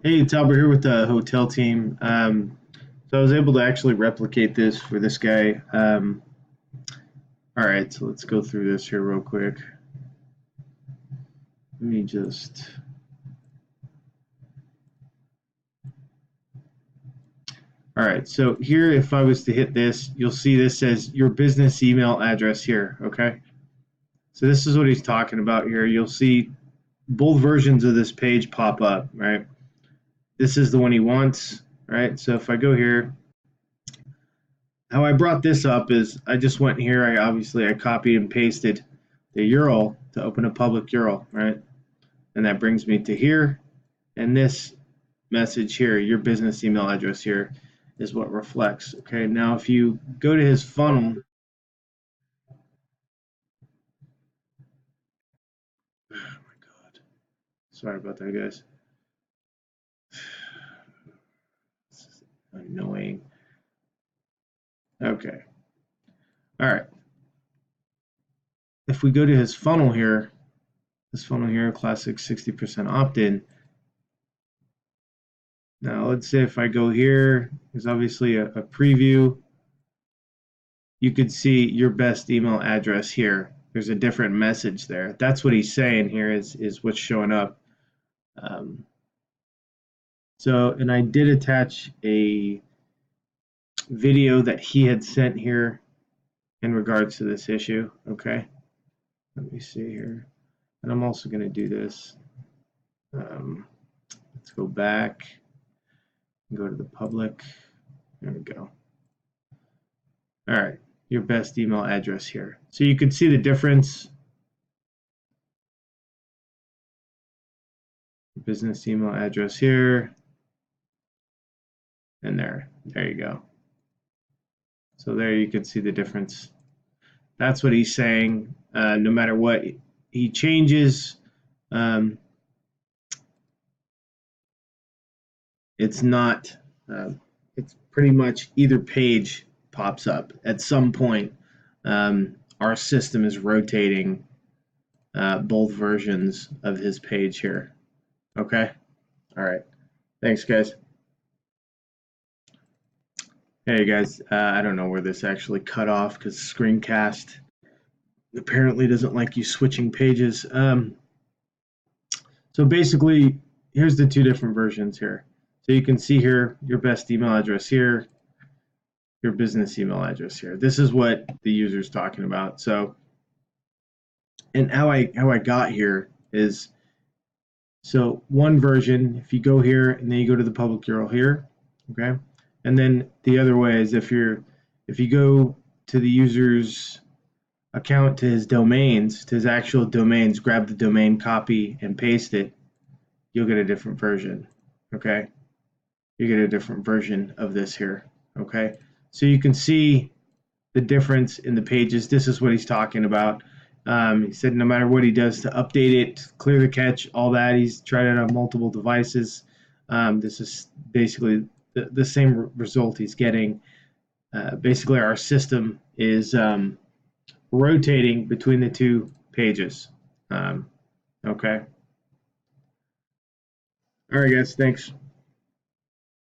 Hey, it's Albert here with the hotel team. So I was able to actually replicate this for this guy. All right, so let's go through this here real quick. Let me just. All right, so here, if I was to hit this, you'll see this says your business email address here. Okay, so this is what he's talking about here. You'll see both versions of this page pop up. Right, this is the one he wants. Right, so if I go here. How I brought this up is I just went here. I copied and pasted the URL to open a public URL, right? And that brings me to here. And this message here, your business email address here, is what reflects. Okay, now if you go to his funnel, oh my God, sorry about that, guys. This is annoying. Okay, all right. If we go to his funnel here, classic 60% opt-in. Now let's say if I go here, there's obviously a preview. You could see your best email address here. There's a different message there. That's what he's saying here is what's showing up. And I did attach a video that he had sent here in regards to this issue. Okay, let me see here. And I'm also going to do this. Let's go back and go to the public. There we go. All right, your best email address here. So you can see the difference. Business email address here. And there you go. So there you can see the difference. That's what he's saying. No matter what he changes, it's not, it's pretty much either page pops up. At some point, our system is rotating both versions of his page here. Okay? All right. Thanks, guys. Hey guys, I don't know where this actually cut off because screencast apparently doesn't like you switching pages. So basically, here's the two different versions here. So you can see here your best email address here, your business email address here. This is what the user's talking about. So, and how I got here is, so one version, if you go here and then you go to the public URL here, okay? And then the other way is if you go to the user's account to his domains, to his actual domains, grab the domain, copy, and paste it, you'll get a different version, okay? You get a different version of this here, okay? So you can see the difference in the pages. This is what he's talking about. He said no matter what he does to update it, clear the cache, all that, he's tried it on multiple devices. This is basically the same result he's getting. Basically, our system is rotating between the two pages. Okay. All right, guys. Thanks.